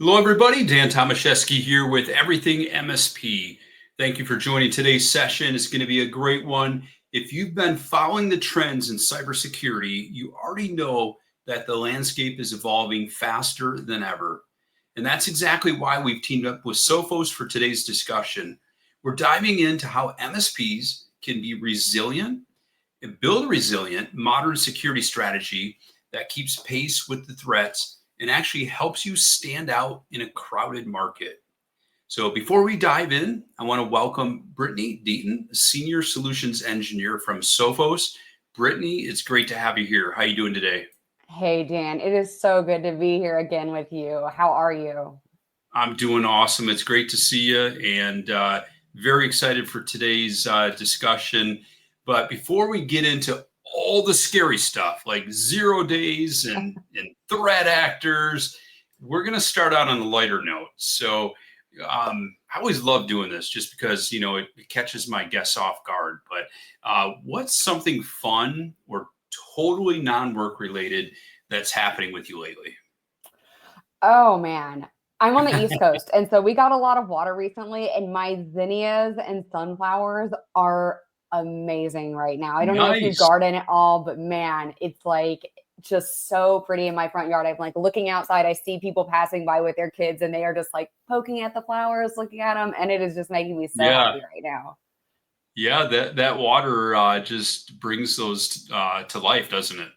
Hello, everybody. Dan Tomaszewski here with Everything MSP. Thank you for joining today's session. It's going to be a great one. If you've been following the trends in cybersecurity, you already know that the landscape is evolving faster than ever. And that's exactly why we've teamed up with Sophos for today's discussion. We're diving into how MSPs can be resilient and build a resilient modern security strategy that keeps pace with the threats and actually helps you stand out in a crowded market. So before we dive in, I want to welcome Brittany Deaton, Senior Solutions Engineer from Sophos. Brittany, it's great to have you here. How are you doing today? Hey, Dan, it is so good to be here again with you. How are you? I'm doing awesome. It's great to see you and very excited for today's discussion. But before we get into all the scary stuff like 0 days and threat actors, we're going to start out on a lighter note. So I always love doing this just because, it catches my guests off guard. But what's something fun or totally non-work related that's happening with you lately? Oh, man. I'm on the East Coast, and so we got a lot of water recently, and my zinnias and sunflowers are amazing right now. I don't know if you Nice. garden at all, but man, it's like just so pretty in my front yard. I'm like looking outside, I see people passing by with their kids, and they are just like poking at the flowers, looking at them, and it is just making me so Yeah. happy right now. Yeah, that water just brings those to life, doesn't it?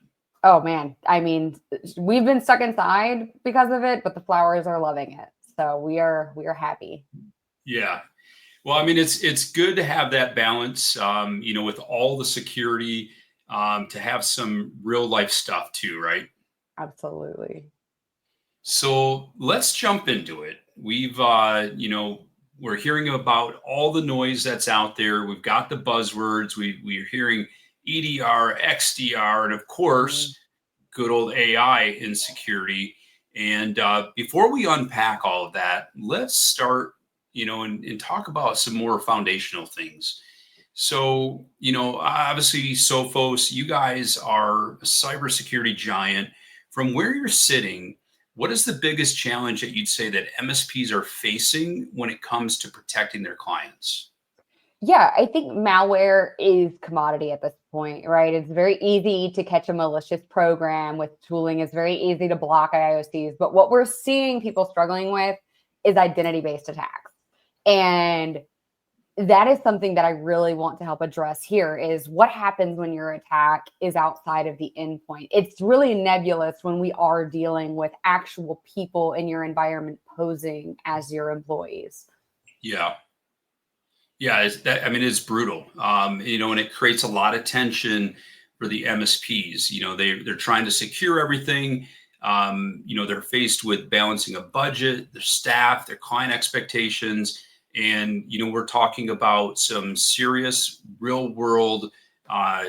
Oh man, I mean, we've been stuck inside because of it, but the flowers are loving it. So we are happy. Yeah. Well, I mean, it's good to have that balance, with all the security, to have some real life stuff too, right? Absolutely. So let's jump into it. We're hearing about all the noise that's out there. We've got the buzzwords. We're hearing EDR, XDR, and of Mhm. course, good old AI in security. And before we unpack all of that, let's start, and talk about some more foundational things. So, obviously, Sophos, you guys are a cybersecurity giant. From where you're sitting, what is the biggest challenge that you'd say that MSPs are facing when it comes to protecting their clients? Yeah, I think malware is commodity at this point, right? It's very easy to catch a malicious program with tooling. It's very easy to block IOCs. But what we're seeing people struggling with is identity-based attacks. And that is something that I really want to help address here is what happens when your attack is outside of the endpoint. It's really nebulous when we are dealing with actual people in your environment posing as your employees. Yeah. Yeah, it's brutal. And it creates a lot of tension for the MSPs. They're trying to secure everything. They're faced with balancing a budget, their staff, their client expectations, and we're talking about some serious real world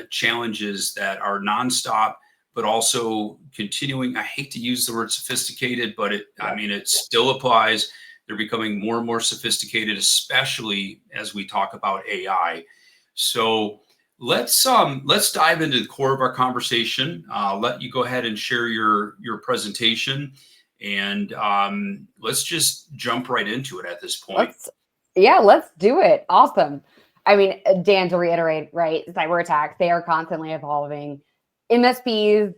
challenges that are nonstop, but also continuing. I hate to use the word sophisticated, but Yep. it still applies. They're becoming more and more sophisticated, especially as we talk about AI. So let's dive into the core of our conversation. I'll let you go ahead and share your presentation, and let's just jump right into it at this point. Let's Yeah, let's do it. Awesome. I mean, Dan, to reiterate, right? Cyber attacks, they are constantly evolving. MSPs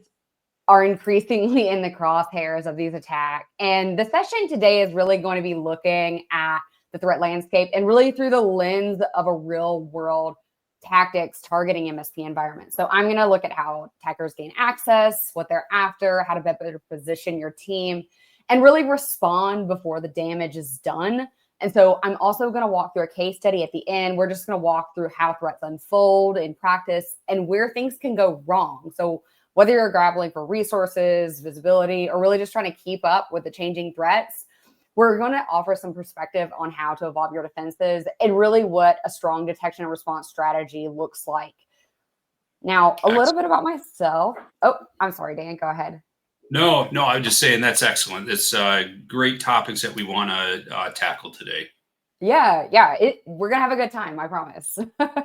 are increasingly in the crosshairs of these attacks. And the session today is really going to be looking at the threat landscape and really through the lens of a real world tactics targeting MSP environments. So I'm going to look at how attackers gain access, what they're after, how to better position your team, and really respond before the damage is done. And so I'm also going to walk through a case study at the end. We're just going to walk through how threats unfold in practice and where things can go wrong. So whether you're grappling for resources, visibility, or really just trying to keep up with the changing threats, we're going to offer some perspective on how to evolve your defenses and really what a strong detection and response strategy looks like. Now, a little bit Excellent. about myself. Oh, I'm sorry, Dan, go ahead. No, no, I'm just saying that's excellent. It's great topics that we want to tackle today. Yeah, we're going to have a good time, I promise. I've been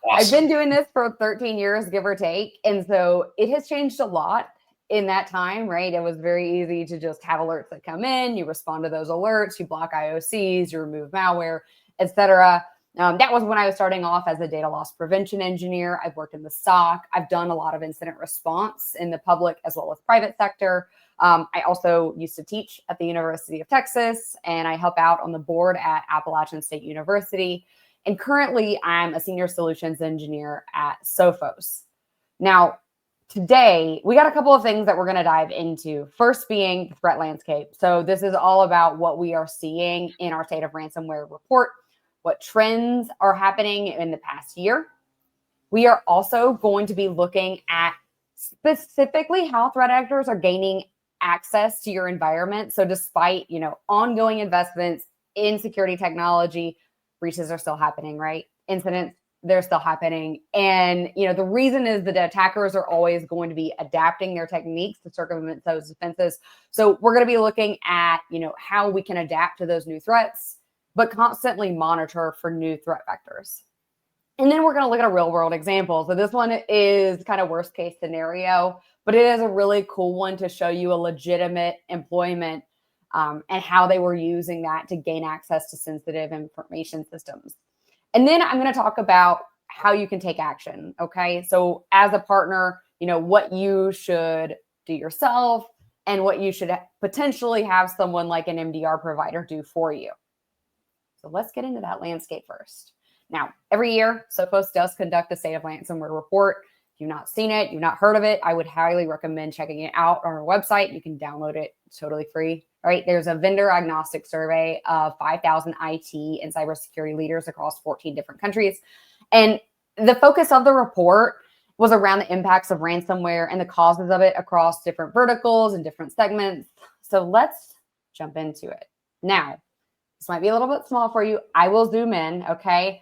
Awesome. doing this for 13 years, give or take. And so it has changed a lot. in that time, right? It was very easy to just have alerts that come in, you respond to those alerts, you block IOCs, you remove malware, etc. That was when I was starting off as a data loss prevention engineer. I've worked in the SOC. I've done a lot of incident response in the public as well as private sector. I also used to teach at the University of Texas, and I help out on the board at Appalachian State University. And currently, I'm a senior solutions engineer at Sophos. Now, today, we got a couple of things that we're going to dive into. First being the threat landscape. So this is all about what we are seeing in our State of Ransomware report, what trends are happening in the past year. We are also going to be looking at specifically how threat actors are gaining access to your environment. So despite, ongoing investments in security technology, breaches are still happening, right? Incidents, they're still happening. And, the reason is that attackers are always going to be adapting their techniques to circumvent those defenses. So we're going to be looking at, how we can adapt to those new threats, but constantly monitor for new threat vectors. And then we're going to look at a real world example. So this one is kind of worst case scenario, but it is a really cool one to show you a legitimate employment and how they were using that to gain access to sensitive information systems. And then I'm going to talk about how you can take action. Okay. So as a partner, what you should do yourself and what you should potentially have someone like an MDR provider do for you. So let's get into that landscape first. Now, every year, Sophos does conduct a State of Ransomware report. If you've not seen it, you've not heard of it, I would highly recommend checking it out on our website. You can download it. It's totally free. All right. There's a vendor agnostic survey of 5,000 IT and cybersecurity leaders across 14 different countries. And the focus of the report was around the impacts of ransomware and the causes of it across different verticals and different segments. So let's jump into it. Now, this might be a little bit small for you. I will zoom in, okay?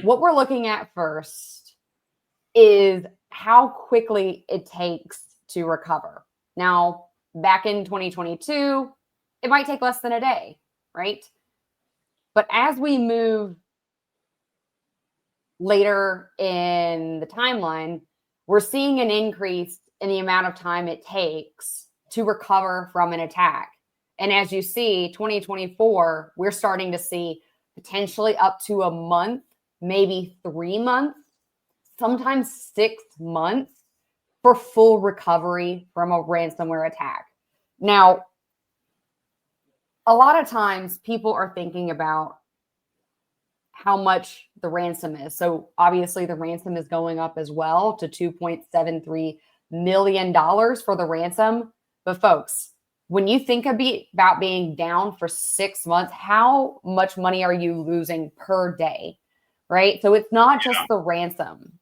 What we're looking at first is how quickly it takes to recover. Now, back in 2022, it might take less than a day, right? But as we move later in the timeline, we're seeing an increase in the amount of time it takes to recover from an attack. And as you see, 2024, we're starting to see potentially up to a month, maybe 3 months, sometimes 6 months for full recovery from a ransomware attack. Now, a lot of times people are thinking about how much the ransom is. So obviously the ransom is going up as well to $2.73 million for the ransom. But folks, when you think about being down for 6 months, how much money are you losing per day, right? So it's not just the ransom.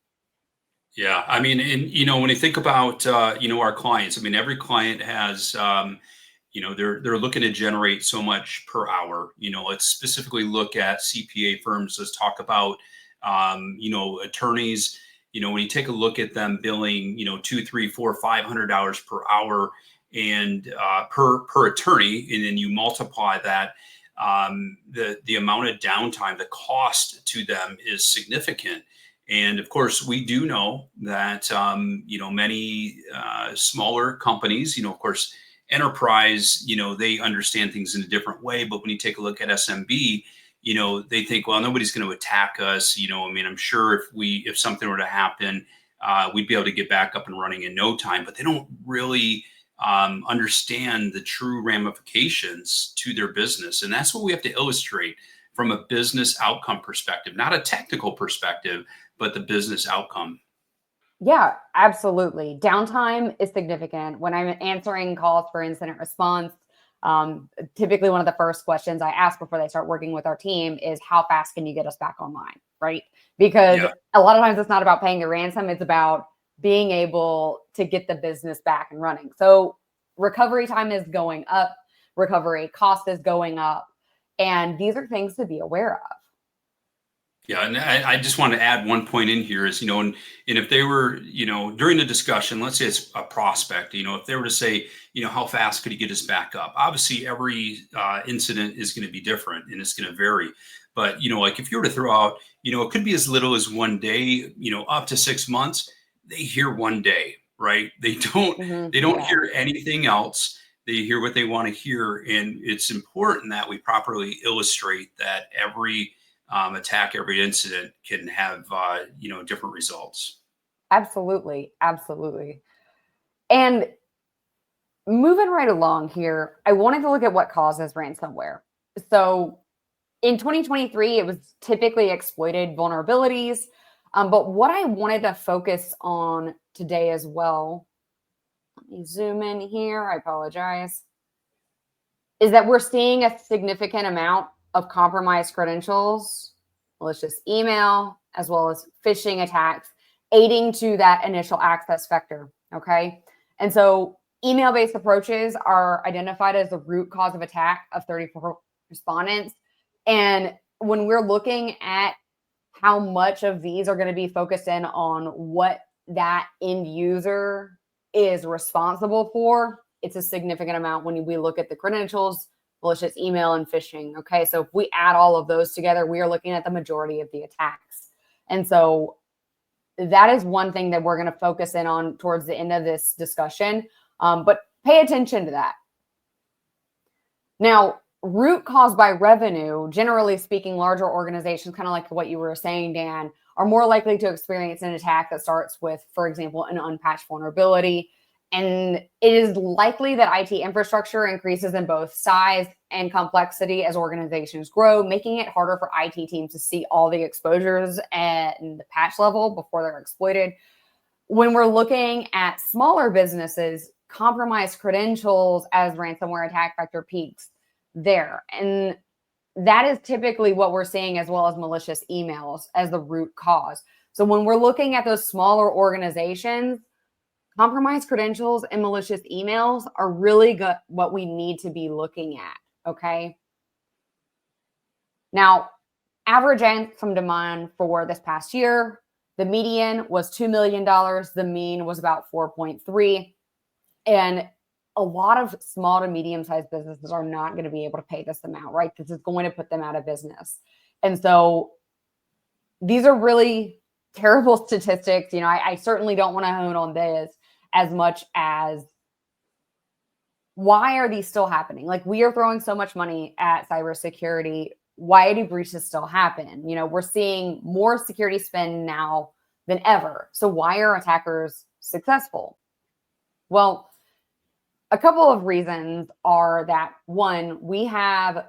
Yeah. I mean, and, when you think about, our clients, I mean, every client has, they're looking to generate so much per hour. Let's specifically look at CPA firms. Let's talk about, attorneys. When you take a look at them billing, $200, $300, $400, $500 per hour and per attorney, and then you multiply that, the amount of downtime, the cost to them is significant. And of course, we do know that many smaller companies, of course, enterprise, they understand things in a different way. But when you take a look at SMB, they think, well, nobody's going to attack us. I'm sure if something were to happen, we'd be able to get back up and running in no time. But they don't really understand the true ramifications to their business. And that's what we have to illustrate from a business outcome perspective, not a technical perspective, but the business outcome. Yeah, absolutely. Downtime is significant. When I'm answering calls for incident response, typically one of the first questions I ask before they start working with our team is how fast can you get us back online, right? Because a lot of times it's not about paying the ransom, it's about being able to get the business back and running. So recovery time is going up, recovery cost is going up, and these are things to be aware of. Yeah, and I just want to add one point in here is, and if they were, during the discussion, let's say it's a prospect, if they were to say, how fast could you get us back up? Obviously, every incident is going to be different and it's going to vary. But, like if you were to throw out, it could be as little as 1 day, up to 6 months, they hear 1 day. right? They don't Yeah, hear anything else. They hear what they want to hear, and it's important that we properly illustrate that every attack, every incident can have different results. absolutely. Absolutely. And moving right along here, I wanted to look at what causes ransomware. So in 2023, it was typically exploited vulnerabilities. But what I wanted to focus on today as well, let me zoom in here. I apologize. Is that we're seeing a significant amount of compromised credentials, malicious email, as well as phishing attacks, aiding to that initial access vector. Okay. And so email based approaches are identified as the root cause of attack of 34 respondents. And when we're looking at how much of these are going to be focused in on what that end user is responsible for, it's a significant amount when we look at the credentials, malicious email, and phishing. Okay, so if we add all of those together, we are looking at the majority of the attacks. And so that is one thing that we're going to focus in on towards the end of this discussion. But pay attention to that. Now, root cause by revenue, generally speaking, larger organizations, kind of like what you were saying, Dan, are more likely to experience an attack that starts with, for example, an unpatched vulnerability. And it is likely that IT infrastructure increases in both size and complexity as organizations grow, making it harder for IT teams to see all the exposures at the patch level before they're exploited. When we're looking at smaller businesses, compromised credentials as ransomware attack vector peaks there. And that is typically what we're seeing, as well as malicious emails as the root cause. So when we're looking at those smaller organizations, compromised credentials and malicious emails are really what we need to be looking at. Okay. Now, average ransom demand for this past year, the median was $2 million. The mean was about 4.3. And a lot of small to medium-sized businesses are not going to be able to pay this amount, right? This is going to put them out of business. And so these are really terrible statistics. I certainly don't want to hone on this as much as why are these still happening? Like, we are throwing so much money at cybersecurity. Why do breaches still happen? We're seeing more security spend now than ever. So why are attackers successful? Well, a couple of reasons are that, one, we have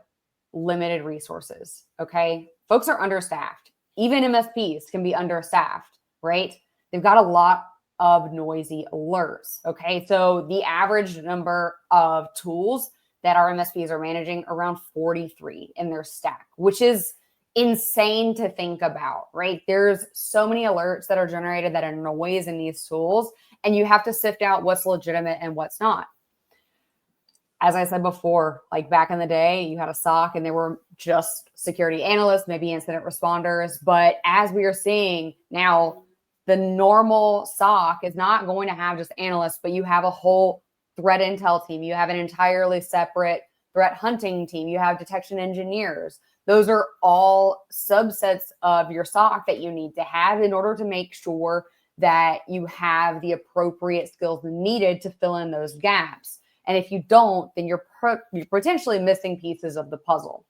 limited resources. Okay. Folks are understaffed. Even MSPs can be understaffed, right? They've got a lot of noisy alerts. Okay. So the average number of tools that our MSPs are managing, around 43 in their stack, which is insane to think about, right? There's so many alerts that are generated that are noise in these tools, and you have to sift out what's legitimate and what's not. As I said before, like back in the day, you had a SOC and there were just security analysts, maybe incident responders. But as we are seeing now, the normal SOC is not going to have just analysts, but you have a whole threat intel team. You have an entirely separate threat hunting team. You have detection engineers. Those are all subsets of your SOC that you need to have in order to make sure that you have the appropriate skills needed to fill in those gaps. And if you don't, then you're potentially missing pieces of the puzzle.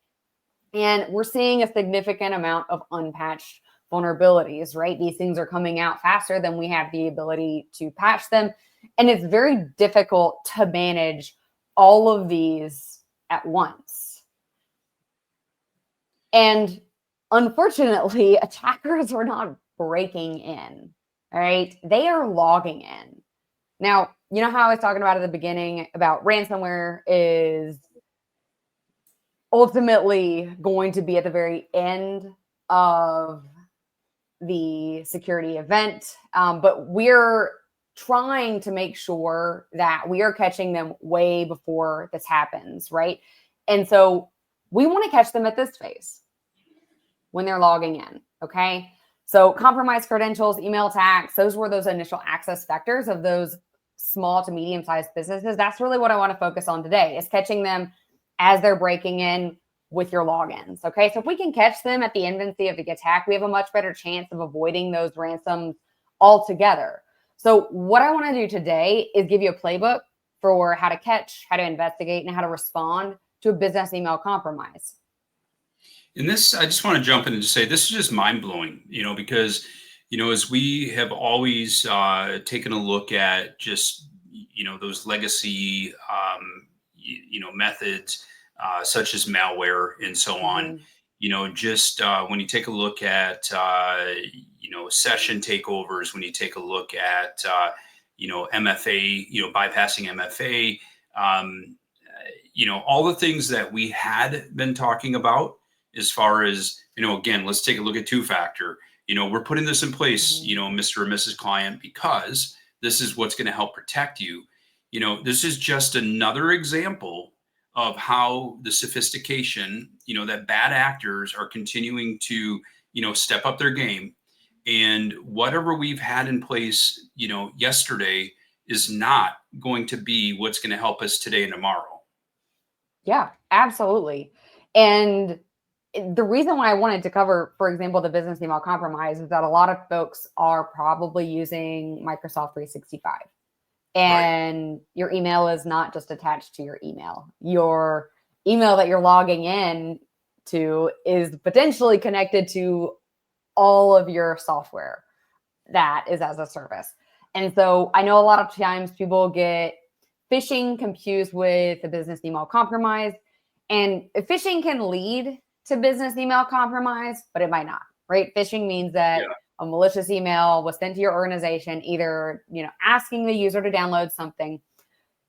And we're seeing a significant amount of unpatched vulnerabilities, right? These things are coming out faster than we have the ability to patch them. And it's very difficult to manage all of these at once. And unfortunately, attackers are not breaking in, all right? They are logging in. Now, you know how I was talking about at the beginning about ransomware is ultimately going to be at the very end of the security event. But we're trying to make sure that we are catching them way before this happens, right? And so we want to catch them at this phase when they're logging in, okay? So compromised credentials, email attacks, those were those initial access vectors of those small to medium-sized businesses. That's really what I want to focus on today, is catching them as they're breaking in with your logins. Okay, so if we can catch them at the infancy of the attack, we have a much better chance of avoiding those ransoms altogether. So what I want to do today is give you a playbook for how to catch, how to investigate, and how to respond to a business email compromise. And this, I just want to jump in and just say this is just mind blowing, because, as we have always taken a look at just, those legacy, methods such as malware and so on, Mhm. just when you take a look at, session takeovers, when you take a look at, MFA, bypassing MFA, all the things that we had been talking about as far as, again, let's take a look at two-factor. We're putting this in place, Mhm. Mr. or Mrs. Client, because this is what's going to help protect you. This is just another example of how the sophistication, that bad actors are continuing to, step up their game. And whatever we've had in place, yesterday is not going to be what's going to help us today and tomorrow. Yeah, absolutely. And the reason why I wanted to cover, for example, the business email compromise is that a lot of folks are probably using Microsoft 365. Right. And your email is not just attached to your email. Your email that you're logging in to is potentially connected to all of your software that is as a service. And so I know a lot of times people get phishing confused with the business email compromise. And phishing can lead to business email compromise, but it might not, right? Phishing means that Yeah. a malicious email was sent to your organization, either, asking the user to download something,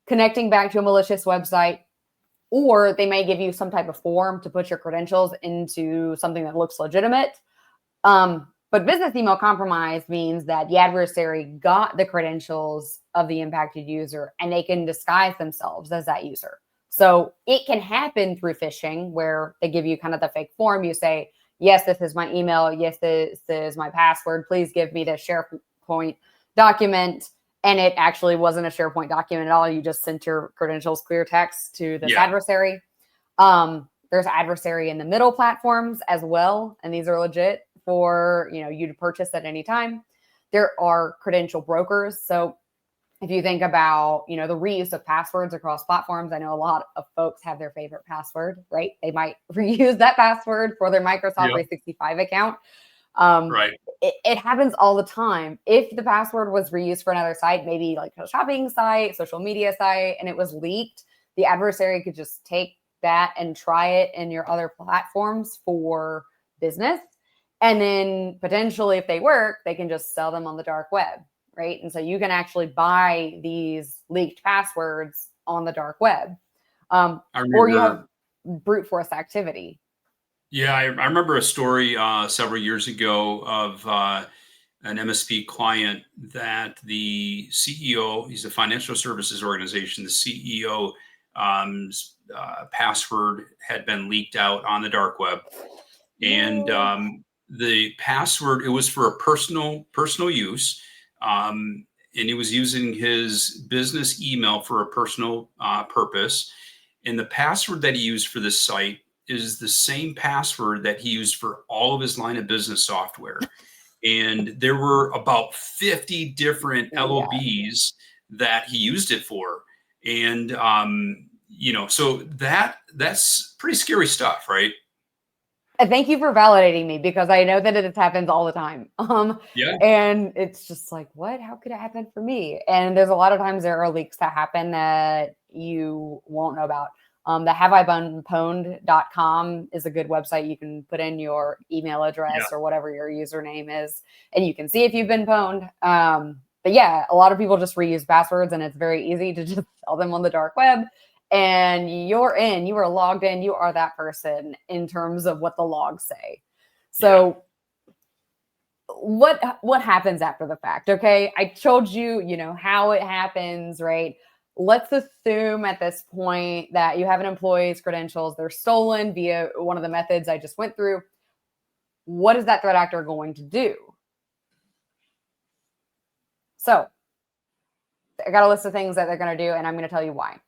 connecting back to a malicious website, or they may give you some type of form to put your credentials into something that looks legitimate. But business email compromise means that the adversary got the credentials of the impacted user and they can disguise themselves as that user. So it can happen through phishing where they give you kind of the fake form. You say, yes, this is my email. Yes, this is my password. Please give me the SharePoint document. And it actually wasn't a SharePoint document at all. You just sent your credentials clear text to this Yeah. adversary. There's adversary in the middle platforms as well. And these are legit for you to purchase at any time. There are credential brokers. So if you think about the reuse of passwords across platforms, I know a lot of folks have their favorite password, right? They might reuse that password for their Microsoft Yep. 365 account. Um, Right. it happens all the time. If the password was reused for another site, maybe like a shopping site, social media site, and it was leaked, the adversary could just take that and try it in your other platforms for business. And then potentially, if they work, they can just sell them on the dark web, right? And so you can actually buy these leaked passwords on the dark web. I Or you have remember. brute force activity. Yeah, I remember a story several years ago of an MSP client that the CEO, he's a financial services organization, the CEO password had been leaked out on the dark web. And No. the password, it was for a personal use. And he was using his business email for a personal purpose. And the password that he used for this site is the same password that he used for all of his line of business software. And there were about 50 different Yeah. LOBs that he used it for. And so that's pretty scary stuff, right? Thank you for validating me because I know that it happens all the time. Yeah. And it's just like, what? How could it happen for me? And there's a lot of times there are leaks that happen that you won't know about. The haveibeenpwned.com is a good website. You can put in your email Yeah. address or whatever your username is, and you can see if you've been pwned. But yeah, a lot of people just reuse passwords, and it's very easy to just sell them on the dark web. And you are logged in, you are that person in terms of what the logs say. Yeah. So what happens after the fact? Okay, I told you, how it happens, right? Let's assume at this point that you have an employee's credentials, they're stolen via one of the methods I just went through. What is that threat actor going to do? So I got a list of things that they're going to do, and I'm going to tell you why.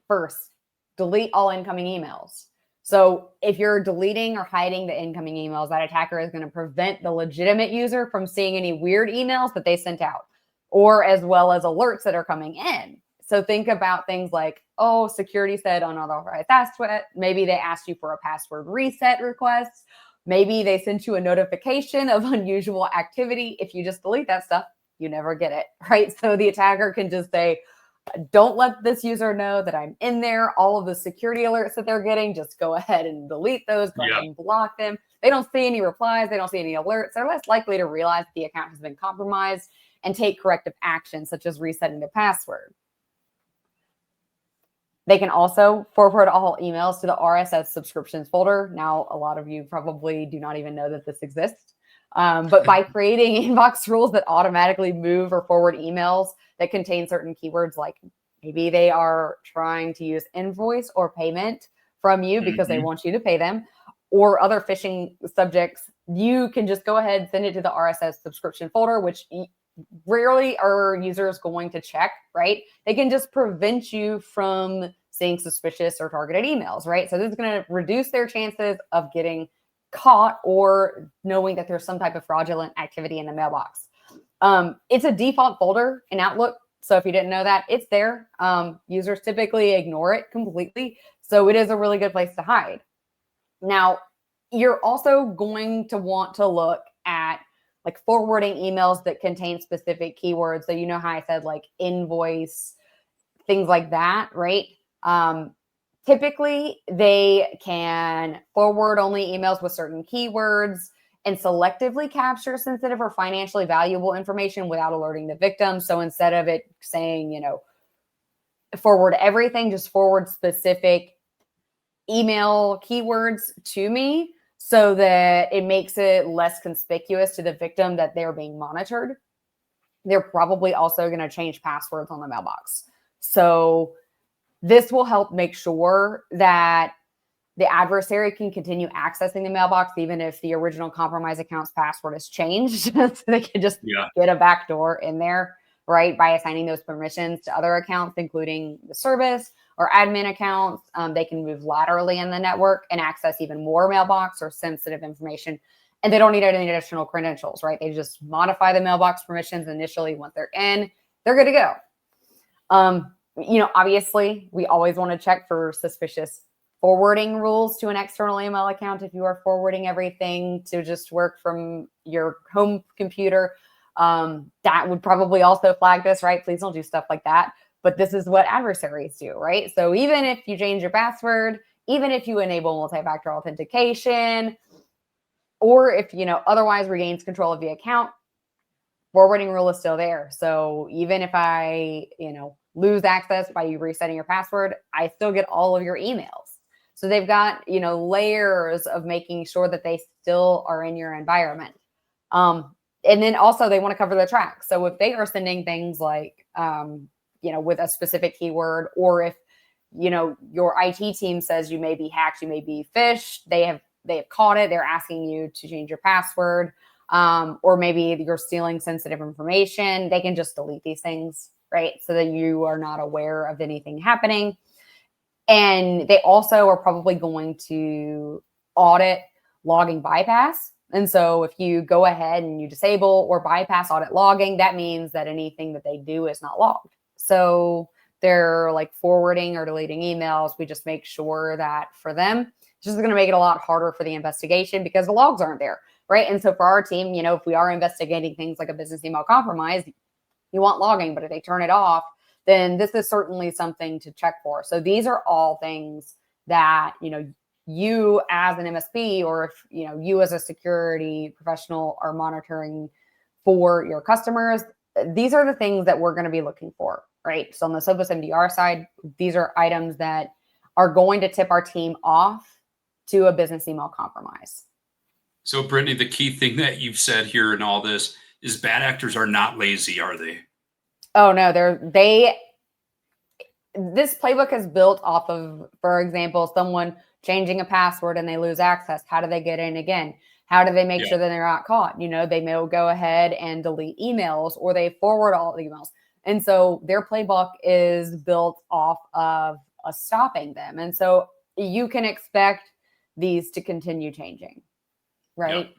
First, delete all incoming emails. So if you're deleting or hiding the incoming emails, that attacker is going to prevent the legitimate user from seeing any weird emails that they sent out. or as well as alerts that are coming in. So think about things like, oh, security said unauthorized password. Maybe they asked you for a password reset request. Maybe they sent you a notification of unusual activity. If you just delete that stuff, you never get it, right? So the attacker can just say, don't let this user know that I'm in there. All of the security alerts that they're getting, just go ahead and delete those, go ahead and block them. They don't see any replies. They don't see any alerts. They're less likely to realize the account has been compromised and take corrective action, such as resetting the password. They can also forward all emails to the RSS subscriptions folder. Now, a lot of you probably do not even know that this exists. But by creating inbox rules that automatically move or forward emails that contain certain keywords, like maybe they are trying to use invoice or payment from you because they want you to pay them, or other phishing subjects, you can just go ahead and send it to the RSS subscription folder, which rarely are users going to check, right? They can just prevent you from seeing suspicious or targeted emails, right? So this is going to reduce their chances of getting caught or knowing that there's some type of fraudulent activity in the mailbox. It's a default folder in Outlook. So if you didn't know that, it's there. Users typically ignore it completely. So it is a really good place to hide. Now, you're also going to want to look at like forwarding emails that contain specific keywords. So you know how I said like invoice, things like that, right? Typically, they can forward only emails with certain keywords and selectively capture sensitive or financially valuable information without alerting the victim. So instead of it saying, forward everything, just forward specific email keywords to me so that it makes it less conspicuous to the victim that they're being monitored. They're probably also going to change passwords on the mailbox. So this will help make sure that the adversary can continue accessing the mailbox even if the original compromised account's password has changed. So they can just get a backdoor in there, right, by assigning those permissions to other accounts, including the service or admin accounts. They can move laterally in the network and access even more mailbox or sensitive information. And they don't need any additional credentials, right? They just modify the mailbox permissions initially. Once they're in, they're good to go. Obviously, we always want to check for suspicious forwarding rules to an external email account. If you are forwarding everything to just work from your home computer, that would probably also flag this, right? Please don't do stuff like that. But this is what adversaries do, right? So even if you change your password, even if you enable multi-factor authentication, or if, otherwise regains control of the account, forwarding rule is still there. So even if I, lose access by you resetting your password, I still get all of your emails. So they've got, layers of making sure that they still are in your environment. And then also they want to cover the track. So if they are sending things like, with a specific keyword, or if, your IT team says you may be hacked, you may be phished, they have caught it, they're asking you to change your password, or maybe you're stealing sensitive information, they can just delete these things, right? So that you are not aware of anything happening. And they also are probably going to audit logging bypass. And so if you go ahead and you disable or bypass audit logging, that means that anything that they do is not logged. So they're like forwarding or deleting emails. We just make sure that for them, it's just going to make it a lot harder for the investigation because the logs aren't there, right? And so for our team, if we are investigating things like a business email compromise, you want logging, but if they turn it off, then this is certainly something to check for. So these are all things that, you as an MSP, or if, you as a security professional are monitoring for your customers, these are the things that we're going to be looking for, right? So on the Sophos MDR side, these are items that are going to tip our team off to a business email compromise. So Brittany, the key thing that you've said here in all this is bad actors are not lazy, are they? Oh no, this playbook is built off of, for example, someone changing a password and they lose access. How do they get in again? How do they make sure that they're not caught? They may go ahead and delete emails, or they forward all the emails. And so their playbook is built off of stopping them. And so you can expect these to continue changing, right? Yep.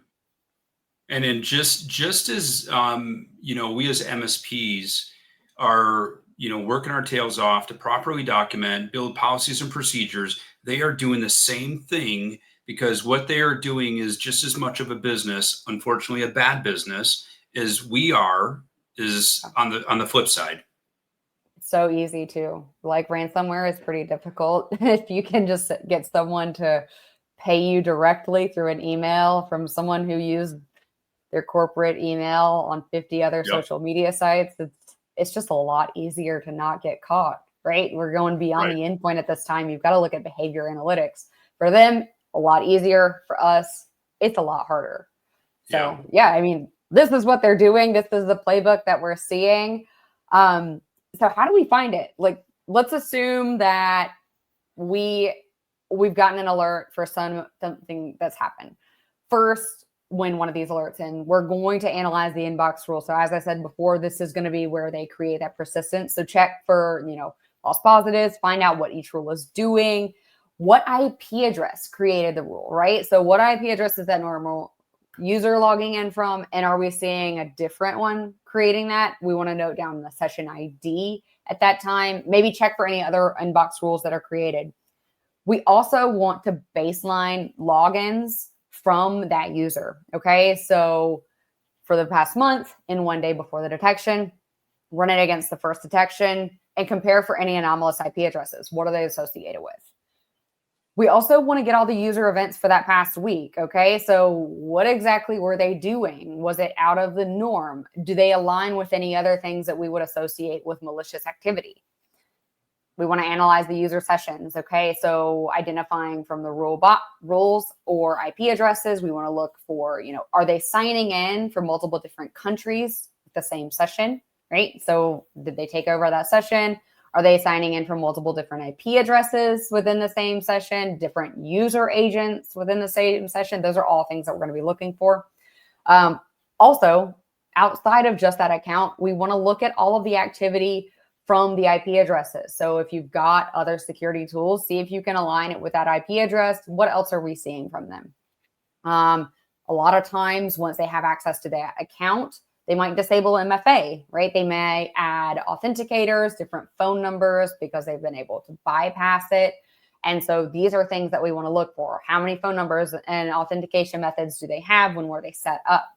And then just as we as MSPs are working our tails off to properly document, build policies and procedures, they are doing the same thing, because what they are doing is just as much of a business, unfortunately a bad business, as we are, is on the flip side. So easy to, like, ransomware is pretty difficult. If you can just get someone to pay you directly through an email from someone who used their corporate email on 50 other Yep. social media sites, it's just a lot easier to not get caught, right? We're going beyond Right. the endpoint at this time. You've got to look at behavior analytics. For them, a lot easier. For us, it's a lot harder. So yeah, I mean, this is what they're doing. This is the playbook that we're seeing. So how do we find it? Like, let's assume that we've gotten an alert for something that's happened. First, when one of these alerts in, we're going to analyze the inbox rule. So as I said before, this is going to be where they create that persistence. So check for, false positives, find out what each rule is doing, what IP address created the rule, right? So what IP address is that normal user logging in from, and are we seeing a different one creating that? We want to note down the session ID at that time, maybe check for any other inbox rules that are created. We also want to baseline logins from that user. Okay. So for the past month, in one day before the detection, run it against the first detection and compare for any anomalous IP addresses. What are they associated with? We also want to get all the user events for that past week. Okay. So what exactly were they doing? Was it out of the norm? Do they align with any other things that we would associate with malicious activity? We want to analyze the user sessions. Okay. So identifying from the rules or IP addresses, we want to look for, are they signing in from multiple different countries with the same session, right? So did they take over that session? Are they signing in from multiple different IP addresses within the same session, different user agents within the same session? Those are all things that we're going to be looking for. Also, outside of just that account, we want to look at all of the activity from the IP addresses. So if you've got other security tools, see if you can align it with that IP address. What else are we seeing from them? A lot of times, once they have access to that account, they might disable MFA, right? They may add authenticators, different phone numbers, because they've been able to bypass it. And so these are things that we want to look for. How many phone numbers and authentication methods do they have? When were they set up?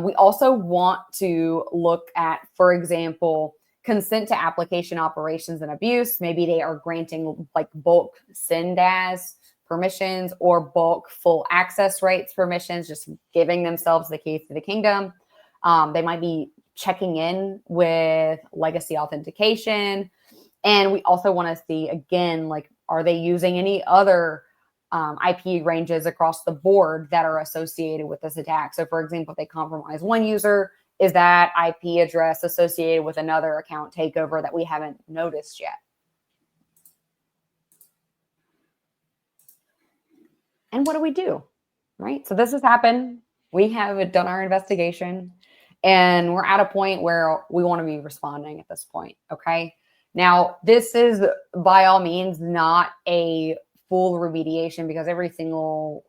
We also want to look at, for example, consent to application operations and abuse. Maybe they are granting like bulk send as permissions or bulk full access rights permissions, just giving themselves the keys to the kingdom. They might be checking in with legacy authentication. And we also want to see, again, like, are they using any other IP ranges across the board that are associated with this attack? So for example, if they compromise one user, is that IP address associated with another account takeover that we haven't noticed yet? And what do we do? Right? So this has happened. We have done our investigation and we're at a point where we want to be responding at this point. Okay. Now, this is by all means not a full remediation, because every single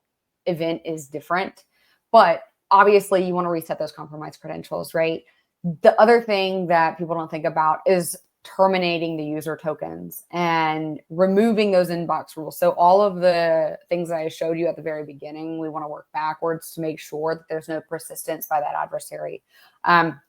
event is different. But obviously, you want to reset those compromised credentials, right? The other thing that people don't think about is terminating the user tokens and removing those inbox rules. So all of the things that I showed you at the very beginning, we want to work backwards to make sure that there's no persistence by that adversary.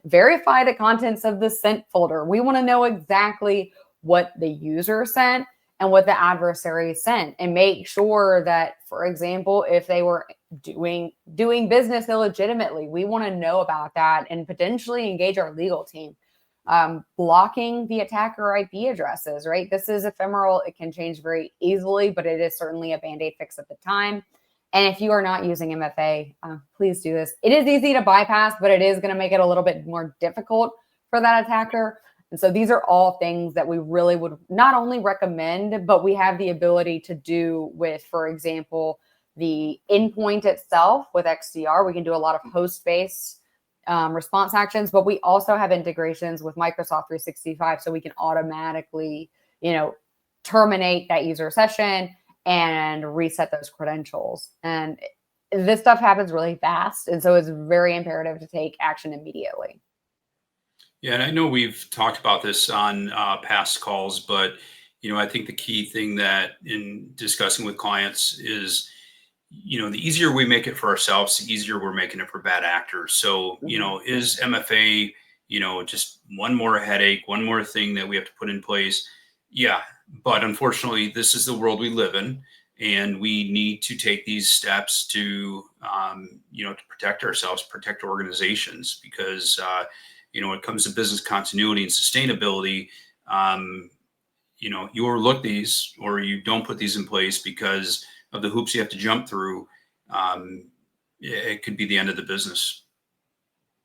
Verify the contents of the sent folder. We want to know exactly what the user sent and what the adversary sent, and make sure that, for example, if they were doing business illegitimately, we want to know about that and potentially engage our legal team. Blocking the attacker IP addresses, right? This is ephemeral. It can change very easily, but it is certainly a Band-Aid fix at the time. And if you are not using MFA, please do this. It is easy to bypass, but it is going to make it a little bit more difficult for that attacker. And so these are all things that we really would not only recommend, but we have the ability to do with, for example, the endpoint itself with XDR. We can do a lot of host-based response actions, but we also have integrations with Microsoft 365, so we can automatically, terminate that user session and reset those credentials. And this stuff happens really fast. And so it's very imperative to take action immediately. Yeah, and I know we've talked about this on past calls, but I think the key thing that in discussing with clients is, the easier we make it for ourselves, the easier we're making it for bad actors. So, is MFA, just one more headache, one more thing that we have to put in place? Yeah, but unfortunately, this is the world we live in, and we need to take these steps to, to protect ourselves, protect organizations, because when it comes to business continuity and sustainability, you overlook these or you don't put these in place because of the hoops you have to jump through. It could be the end of the business.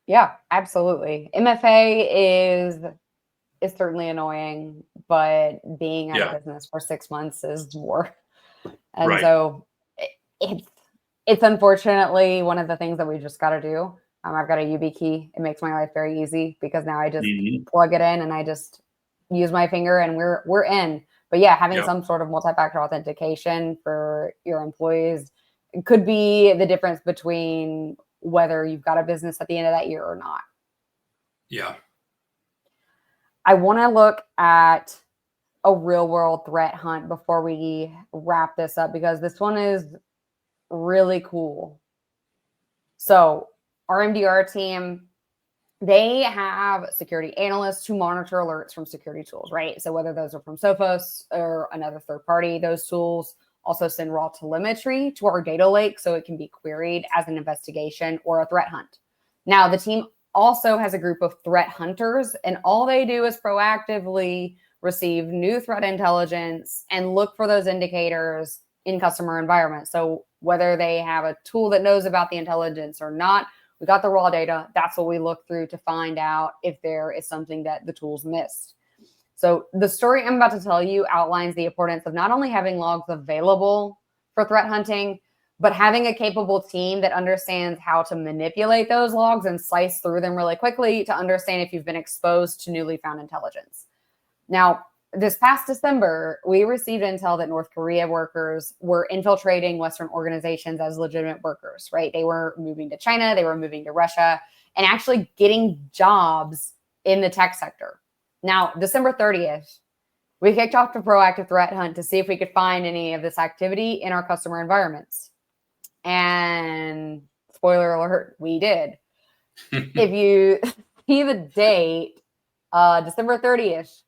Yeah, absolutely. MFA is certainly annoying, but being out of business for 6 months is more. And Right. so it's unfortunately one of the things that we just got to do. I've got a YubiKey. It makes my life very easy because now I just plug it in and I just use my finger and we're in. But yeah, having some sort of multi-factor authentication for your employees could be the difference between whether you've got a business at the end of that year or not. Yeah. I want to look at a real world threat hunt before we wrap this up, because this one is really cool. So our MDR team, they have security analysts who monitor alerts from security tools, right? So whether those are from Sophos or another third party, those tools also send raw telemetry to our data lake so it can be queried as an investigation or a threat hunt. Now, the team also has a group of threat hunters, and all they do is proactively receive new threat intelligence and look for those indicators in customer environments. So whether they have a tool that knows about the intelligence or not, we got the raw data. That's what we look through to find out if there is something that the tools missed. So the story I'm about to tell you outlines the importance of not only having logs available for threat hunting, but having a capable team that understands how to manipulate those logs and slice through them really quickly to understand if you've been exposed to newly found intelligence. Now, this past December, we received intel that North Korea workers were infiltrating Western organizations as legitimate workers, right? They were moving to China, they were moving to Russia, and actually getting jobs in the tech sector. Now, December 30th, we kicked off the proactive threat hunt to see if we could find any of this activity in our customer environments. And spoiler alert, we did. If you see the date, December 30th,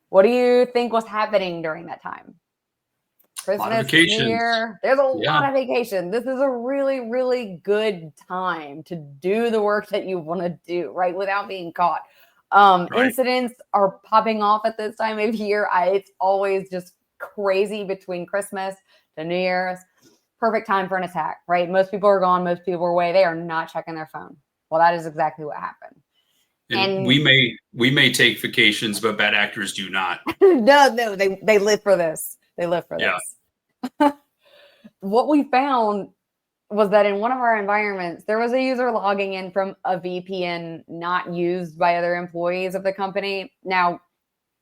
what do you think was happening during that time? Christmas, New Year. There's a lot of vacation. This is a really, really good time to do the work that you want to do, right? Without being caught. Incidents are popping off at this time of year. It's always just crazy between Christmas to New Year's. Perfect time for an attack, right? Most people are gone. Most people are away. They are not checking their phone. Well, that is exactly what happened. And we may take vacations, but bad actors do not. No, they live for this. They live for this. What we found was that in one of our environments, there was a user logging in from a VPN not used by other employees of the company. Now,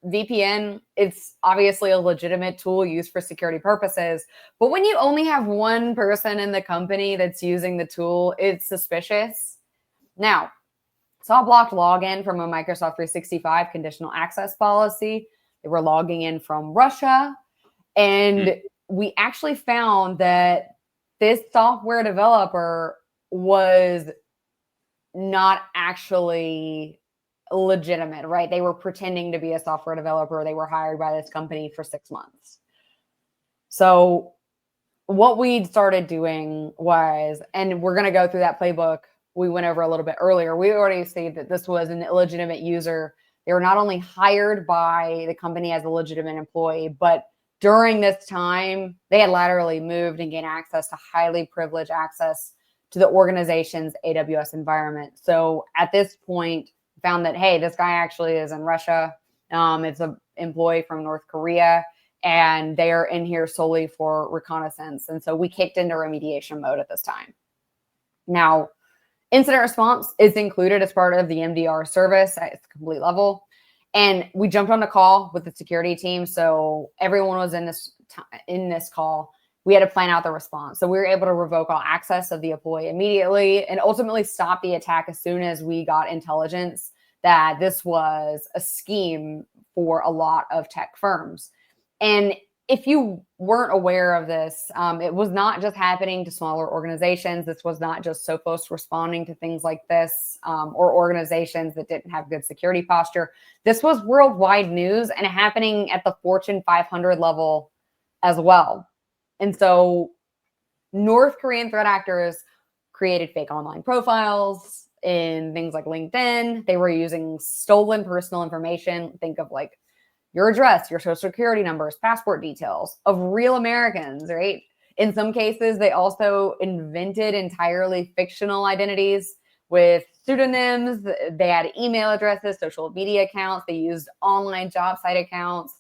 VPN, it's obviously a legitimate tool used for security purposes, but when you only have one person in the company that's using the tool, it's suspicious. Now, saw a blocked login from a Microsoft 365 conditional access policy. They were logging in from Russia, and we actually found that this software developer was not actually legitimate, right? They were pretending to be a software developer. They were hired by this company for 6 months. So what we started doing was, and we're going to go through that playbook we went over a little bit earlier. We already said that this was an illegitimate user. They were not only hired by the company as a legitimate employee, but during this time, they had laterally moved and gained access to highly privileged access to the organization's AWS environment. So at this point, found that, hey, this guy actually is in Russia. It's an employee from North Korea, and they are in here solely for reconnaissance. And so we kicked into remediation mode at this time. Now, incident response is included as part of the MDR service at its complete level. And we jumped on a call with the security team. So everyone was in this call. we had to plan out the response. So we were able to revoke all access of the employee immediately and ultimately stop the attack as soon as we got intelligence that this was a scheme for a lot of tech firms. And if you weren't aware of this, it was not just happening to smaller organizations. This was not just Sophos responding to things like this, or organizations that didn't have good security posture. This was worldwide news and happening at the Fortune 500 level as well. And so North Korean threat actors created fake online profiles in things like LinkedIn. They were using stolen personal information. Think of like your address, your social security numbers, passport details of real Americans, right? In some cases, they also invented entirely fictional identities with pseudonyms. They had email addresses, social media accounts. They used online job site accounts.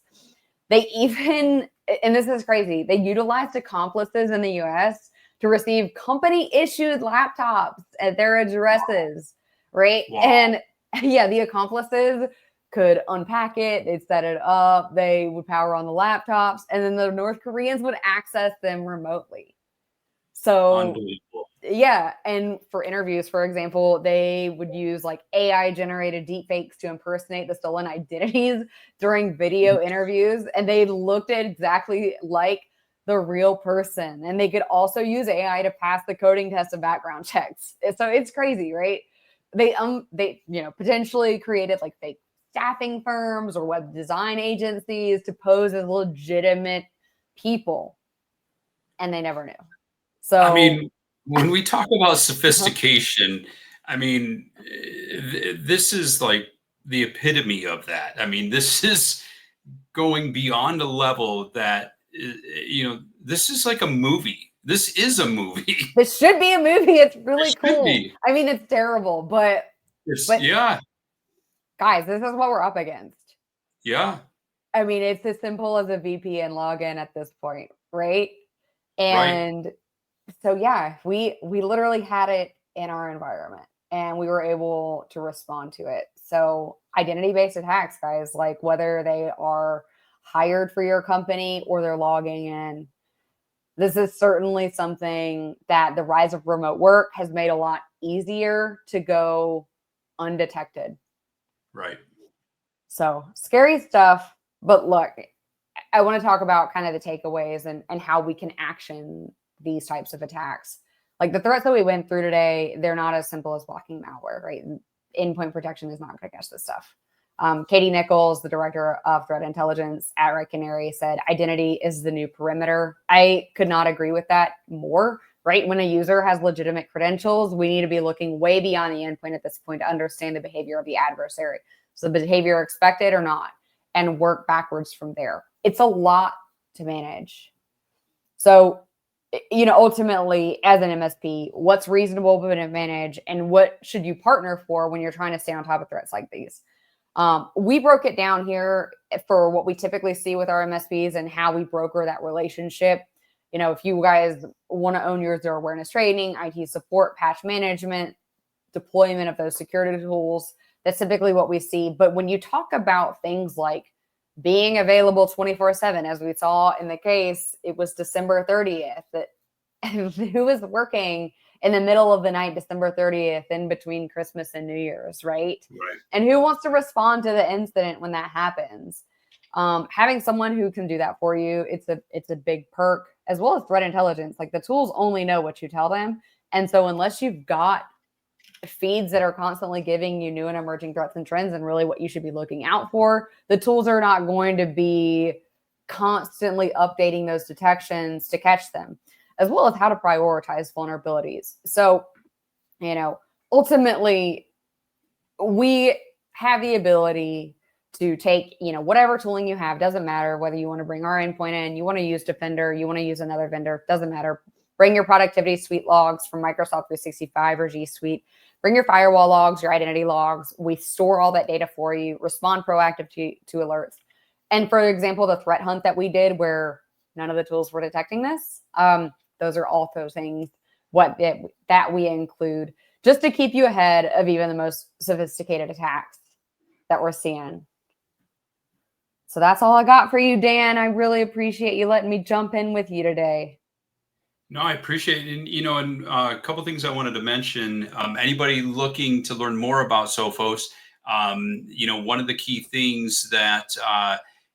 They even, and this is crazy, they utilized accomplices in the US to receive company issued laptops at their addresses, right? Wow. And yeah, the accomplices could unpack it, they'd set it up, they would power on the laptops, and then the North Koreans would access them remotely. So Unbelievable. yeah, and for interviews, for example, they would use like AI generated deepfakes to impersonate the stolen identities during video interviews, and they looked exactly like the real person. And they could also use AI to pass the coding test and background checks. So it's crazy, right? They potentially created like fake staffing firms or web design agencies to pose as legitimate people, and they never knew. So I mean, when we talk about sophistication, I mean, this is like the epitome of that. I mean, this is going beyond a level that, this is like a movie. This is a movie. this should be a movie. It's really It should cool. be. I mean, it's terrible, but Yeah, guys, this is what we're up against. yeah, I mean, it's as simple as a VPN login at this point, right? right. And so yeah, we literally had it in our environment and we were able to respond to it. So identity-based attacks, guys, like whether they are hired for your company or they're logging in, this is certainly something that the rise of remote work has made a lot easier to go undetected. Right. So scary stuff. But look, I want to talk about kind of the takeaways and how we can action these types of attacks. Like the threats that we went through today, they're not as simple as blocking malware, right? Endpoint protection is not going to catch this stuff. Katie Nichols, the director of threat intelligence at Red Canary, said identity is the new perimeter. I could not agree with that more, right? When a user has legitimate credentials, we need to be looking way beyond the endpoint at this point to understand the behavior of the adversary. So the behavior expected or not, and work backwards from there. It's a lot to manage. So, ultimately, as an MSP, what's reasonable to manage and what should you partner for when you're trying to stay on top of threats like these? We broke it down here for what we typically see with our MSPs and how we broker that relationship. If you guys want to own your zero awareness training, IT support, patch management, deployment of those security tools, that's typically what we see. But when you talk about things like being available 24/7, as we saw in the case, it was December 30th. Who was working in the middle of the night, December 30th, in between Christmas and New Year's, right? Right. And who wants to respond to the incident when that happens? Having someone who can do that for you, it's a big perk, as well as threat intelligence. Like the tools only know what you tell them. And so unless you've got feeds that are constantly giving you new and emerging threats and trends and really what you should be looking out for, the tools are not going to be constantly updating those detections to catch them, as well as how to prioritize vulnerabilities. So, ultimately, we have the ability to take, whatever tooling you have, doesn't matter whether you want to bring our endpoint in, you want to use Defender, you want to use another vendor, doesn't matter. Bring your productivity suite logs from Microsoft 365 or G Suite. Bring your firewall logs, your identity logs. We store all that data for you, respond proactive to alerts. And for example, the threat hunt that we did where none of the tools were detecting this, those are also things that we include just to keep you ahead of even the most sophisticated attacks that we're seeing. So that's all I got for you, Dan. I really appreciate you letting me jump in with you today. No, I appreciate it. And, and a couple things I wanted to mention. Anybody looking to learn more about Sophos, one of the key things that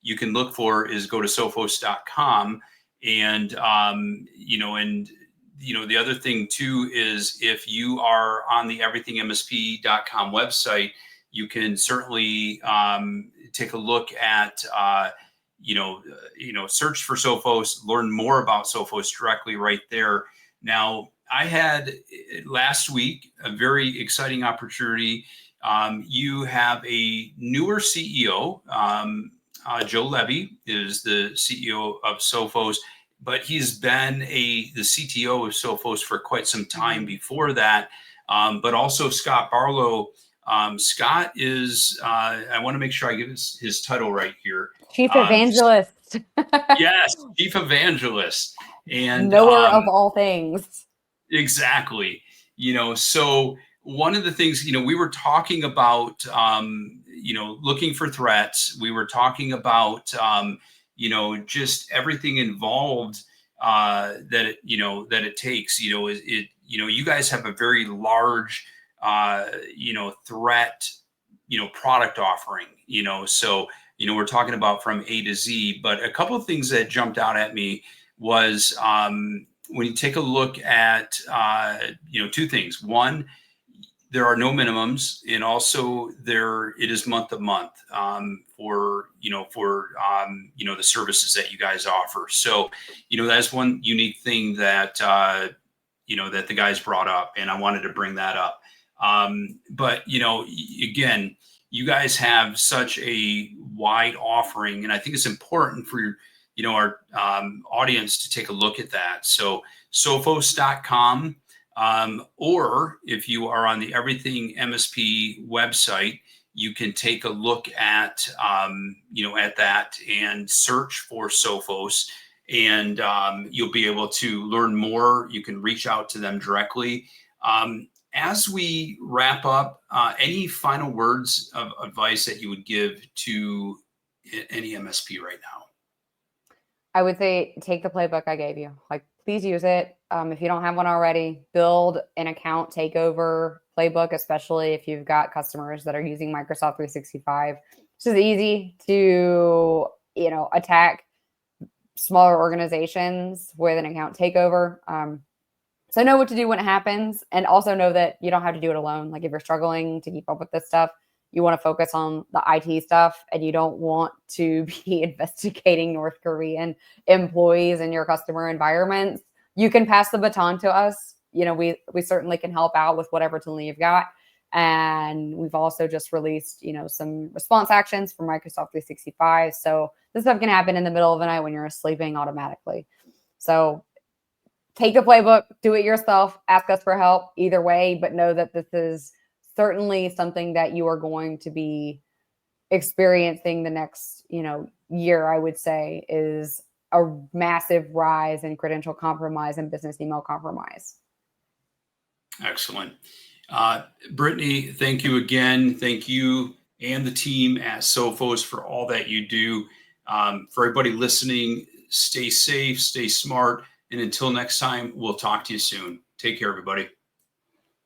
you can look for is go to sophos.com. And, the other thing too is if you are on the everythingmsp.com website, you can certainly take a look at search for Sophos, learn more about Sophos directly right there. Now, I had last week a very exciting opportunity. You have a newer CEO. Joe Levy is the CEO of Sophos, but he's been the CTO of Sophos for quite some time before that. But also Scott Barlow. Scott is, I want to make sure I get his title right here. Chief Evangelist. Yes, Chief Evangelist. And knower of all things. Exactly. So one of the things, we were talking about, looking for threats. We were talking about, just everything involved that it takes. You guys have a very large, threat, product offering. So we're talking about from A to Z. But a couple of things that jumped out at me was when you take a look at two things. One, there are no minimums, and also it is month to month for the services that you guys offer. So that's one unique thing that that the guys brought up, and I wanted to bring that up. But again, you guys have such a wide offering, and I think it's important for our audience to take a look at that. So sophos.com, or if you are on the Everything MSP website, you can take a look at at that and search for Sophos, and you'll be able to learn more. You can reach out to them directly. As we wrap up, any final words of advice that you would give to any MSP right now? I would say take the playbook I gave you. Like, please use it. If you don't have one already, build an account takeover playbook, especially if you've got customers that are using Microsoft 365. It's just easy to, attack smaller organizations with an account takeover. So know what to do when it happens, and also know that you don't have to do it alone. Like, if you're struggling to keep up with this stuff, you want to focus on the IT stuff, and you don't want to be investigating North Korean employees in your customer environments. You can pass the baton to us. We certainly can help out with whatever tooling you've got. And we've also just released, some response actions for Microsoft 365. So this stuff can happen in the middle of the night when you're sleeping automatically. So take the playbook, do it yourself, ask us for help either way, but know that this is certainly something that you are going to be experiencing the next, year, I would say, is a massive rise in credential compromise and business email compromise. Excellent. Brittany, thank you again. Thank you and the team at Sophos for all that you do. For everybody listening, stay safe, stay smart. And until next time, we'll talk to you soon. Take care, everybody.